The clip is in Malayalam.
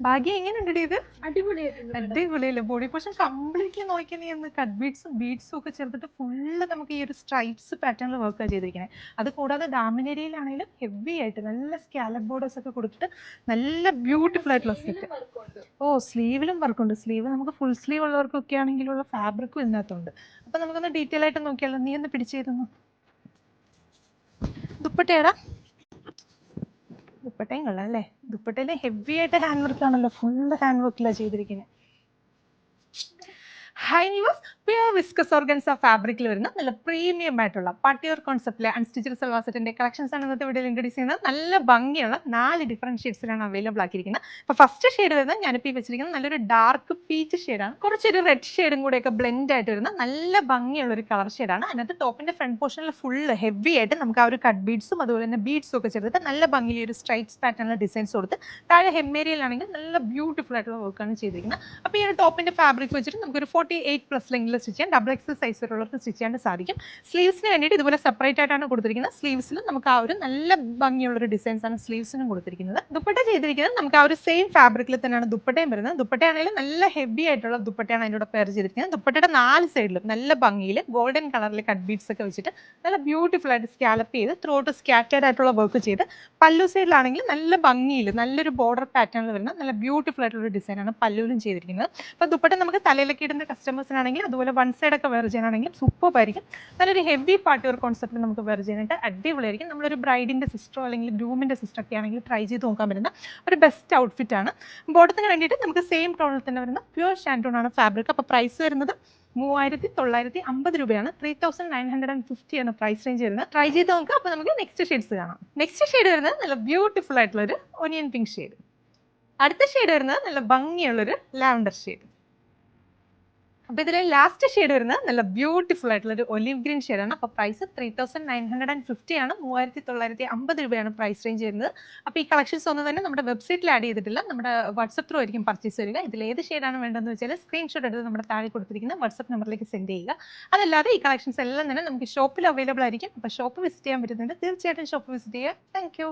ഭാഗ്യം എങ്ങനെയുണ്ടെടി ഇത്? അടിപൊളിയായിട്ടുണ്ട്. അടിപൊളിയല്ലേ? ബോഡി പോർഷൻ കംപ്ലീറ്റ്ലി നോക്കിയാൽ നീ ഒന്ന് കട്ട് ബീഡ്സും ഒക്കെ ചേർത്തിട്ട് ഫുള്ള് നമുക്ക് ഈ ഒരു സ്ട്രൈപ്സ് പാറ്റേണിൽ വർക്ക് ചെയ്തിരിക്കുന്നത്. അത് കൂടാതെ ഡാമിനേരിയയിലാണെങ്കിലും ഹെവി ആയിട്ട് നല്ല സ്കാലപ്പ് ബോർഡേഴ്സ് ഒക്കെ കൊടുത്തിട്ട് നല്ല ബ്യൂട്ടിഫുൾ ആയിട്ടുള്ള സെറ്റ്. ഓ, സ്ലീവിലും വർക്കുണ്ട്. സ്ലീവ് നമുക്ക് ഫുൾ സ്ലീവ് ഉള്ളവർക്കൊക്കെ ആണെങ്കിലുള്ള ഫാബ്രിക്കും ഇതിനകത്തുണ്ട്. അപ്പൊ നമുക്കൊന്ന് ഡീറ്റെയിൽ ആയിട്ട് നോക്കിയാലോ? നീ ഒന്ന് പിടിച്ചിരുന്നു. ദുപ്പട്ടയാടാ, ദുപ്പട്ടയും കൊള്ളാം അല്ലേ? ദുപ്പട്ടയിൽ ഹെവി ആയിട്ട് ഹാൻഡ് വർക്ക് ആണല്ലോ, ഫുൾ ഹാൻഡ് വർക്കിലാണ് ചെയ്തിരിക്കുന്നത്. High viewers, pure viscous organza ഫാബ്രിക്കിൽ വരുന്ന നല്ല പ്രീമിയം ആയിട്ടുള്ള പട്ടിയോർ കോൺസെപ്റ്റിലെ അൺസ്റ്റിച്ചഡ് സൽവാർ സെറ്റിന്റെ കളക്ഷൻസ് ആണ് ഇന്നത്തെ വീഡിയോയിൽ ഇൻട്രൊഡ്യൂസ് ചെയ്യുന്നത്. നല്ല ഭംഗിയുള്ള 4 ഡിഫറെന്റ് ഷെയ്ഡ്സിലാണ് അവൈലബിൾ ആക്കിയിരിക്കുന്നത്. അപ്പോൾ ഫസ്റ്റ് ഷെയ്ഡ് വരുന്നത് ഞാനിപ്പോൾ ഈ വെച്ചിരിക്കുന്നത് നല്ലൊരു ഡാർക്ക് പീച്ച് ഷെയ്ഡാണ്. കുറച്ചൊരു റെഡ് ഷെയ്ഡും കൂടെയൊക്കെ ബ്ലെൻഡ് ആയിട്ട് വരുന്ന നല്ല ഭംഗിയുള്ള ഒരു കളർ ഷെയ്ഡാണ്. അതിനകത്ത് ടോപ്പിന്റെ ഫ്രണ്ട് പോർഷനിൽ ഫുള്ള് ഹെവി ആയിട്ട് നമുക്ക് ആ ഒരു കട്ട് ബീഡ്സും അതുപോലെ തന്നെ ബീഡ്സും ഒക്കെ ചേർത്തിട്ട് നല്ല ഭംഗിയിൽ ഒരു സ്ട്രൈറ്റ്സ് പാറ്റേണിലെ ഡിസൈൻസ് കൊടുത്ത് താഴെ ഹെമ്മേരിയയിലാണെങ്കിൽ നല്ല ബ്യൂട്ടിഫുൾ ആയിട്ടുള്ള വർക്കാണ് ചെയ്തിരിക്കുന്നത്. അപ്പോൾ ഈ ഒരു ടോപ്പിന്റെ ഫാബ്രിക് വെച്ചിട്ട് നമുക്കൊരു 48+ ലെങ്കിൽ സ്റ്റിച്ച് ചെയ്യാൻ, ഡബിൾ എക്സൽ സൈസ് വരെയുള്ളവർക്ക് സ്റ്റിച്ച് ചെയ്യാൻ സാധിക്കും. സ്ലീവ്സിന് വേണ്ടിയിട്ട് ഇതുപോലെ സെപ്പറേറ്റ് ആയിട്ടാണ് കൊടുത്തിരിക്കുന്നത്. സ്ലീവ്സിലും നമുക്ക് ആ ഒരു നല്ല ഭംഗിയുള്ള ഒരു ഡിസൈൻസ് ആണ് സ്ലീവ്സിനും കൊടുത്തിരിക്കുന്നത്. ദുപ്പട്ട ചെയ്തിരിക്കുന്നത് നമുക്ക് ആ ഒരു സെയിം ഫാബ്രിക്കിൽ തന്നെയാണ് ദുപ്പട്ടയും വരുന്നത്. ദുപ്പട്ടയാണെങ്കിലും നല്ല ഹെവി ആയിട്ടുള്ള ദുപ്പട്ടയാണ് അതിൻ്റെ കൂടെ പെയർ ചെയ്തിരിക്കുന്നത്. ദുപ്പട്ടയുടെ 4 സൈഡിലും നല്ല ഭംഗിയിൽ ഗോൾഡൻ കളറിൽ കട്ട് ബീഡ്സ് ഒക്കെ വെച്ചിട്ട് നല്ല ബ്യൂട്ടിഫുൾ ആയിട്ട് സ്കാലപ്പ് ചെയ്ത് ത്രൂട്ട് സ്കാറ്റേഡ് ആയിട്ടുള്ള വർക്ക് ചെയ്ത് പല്ലു സൈഡിലാണെങ്കിൽ നല്ല ഭംഗിയിൽ നല്ലൊരു ബോർഡർ പാറ്റേണിൽ വരുന്ന നല്ല ബ്യൂട്ടിഫുൾ ആയിട്ടുള്ള ഒരു ഡിസൈനാണ് പല്ലുവിലും ചെയ്തിരിക്കുന്നത്. അപ്പോൾ ദുപ്പട്ട നമുക്ക് തലയിലൊക്കെ ഇടുന്ന കസ്റ്റമേഴ്സിനാണെങ്കിൽ അതുപോലെ വൺ സൈഡ് ഒക്കെ വെയർ ചെയ്യാനാണെങ്കിൽ സൂപ്പർ ആയിരിക്കും. നല്ലൊരു ഹെവി പാർട്ടി വെയർ കോൺസെപ്റ്റിൽ നമുക്ക് വെയർ ചെയ്യാനായിട്ട് അടിപൊളിയായിരിക്കും. നമ്മളൊരു ബ്രൈഡിൻ്റെ സിസ്റ്ററോ അല്ലെങ്കിൽ ഗ്രൂമിൻ്റെ സിസ്റ്റർ ഒക്കെ ആണെങ്കിൽ ട്രൈ ചെയ്ത് നോക്കാൻ പറ്റുന്ന ഒരു ബെസ്റ്റ് ഔട്ട്ഫിറ്റ് ആണ്. ബോട്ടത്തിന് വേണ്ടിയിട്ട് നമുക്ക് സെയിം ടോണിൽ തന്നെ വരുന്ന പ്യൂർ ഷാൻറ്റൂൺ ആണ് ഫാബ്രിക്. അപ്പോൾ പ്രൈസ് വരുന്നത് 3950 രൂപയാണ്. 3950 ആണ് പ്രൈസ് റേഞ്ച് വരുന്നത്. ട്രൈ ചെയ്ത് നോക്കുക. അപ്പോൾ നമുക്ക് നെക്സ്റ്റ് ഷെയ്ഡ്സ് കാണാം. നെക്സ്റ്റ് ഷെയ്ഡ് വരുന്നത് നല്ല ബ്യൂട്ടിഫുൾ ആയിട്ടുള്ള ഒരു ഒനിയൻ പിങ്ക് ഷെയ്ഡ്. അടുത്ത ഷെയ്ഡ് വരുന്നത് നല്ല ഭംഗിയുള്ളൊരു ലാവൻഡർ ഷെയ്ഡ്. അപ്പോൾ ഇതിലെ ലാസ്റ്റ് ഷെയ്ഡ് വരുന്നത് നല്ല ബ്യൂട്ടിഫുൾ ആയിട്ടുള്ള ഒരു ഒലിവ് ഗ്രീൻ ഷെയ്ഡാണ്. അപ്പോൾ പ്രൈസ് 3950 ആണ്. 3950 രൂപയാണ് പ്രൈസ് റേഞ്ച് വരുന്നത്. അപ്പോൾ ഈ കളക്ഷൻസ് ഒന്നും തന്നെ നമ്മുടെ വെബ്സൈറ്റിൽ ആഡ് ചെയ്തിട്ടില്ല. നമ്മുടെ വാട്സപ്പ് ത്രൂ ആയിരിക്കും പർച്ചേസ് വരിക. ഇതിൽ ഏത് ഷെയ്ഡാണ് വേണ്ടതെന്ന് വെച്ചാൽ സ്ക്രീൻഷോട്ട് എടുത്ത് നമ്മുടെ താഴെ കൊടുത്തിരിക്കുന്ന വാട്സപ്പ് നമ്പറിലേക്ക് സെൻഡ് ചെയ്യുക. അതല്ലാതെ ഈ കളക്ഷൻസ് എല്ലാം തന്നെ നമുക്ക് ഷോപ്പിൽ അവൈലബിൾ ആയിരിക്കും. അപ്പോൾ ഷോപ്പ് വിസിറ്റ് ചെയ്യാൻ പറ്റുന്നുണ്ട്. തീർച്ചയായിട്ടും ഷോപ്പ് വിസിറ്റ് ചെയ്യുക. Thank you.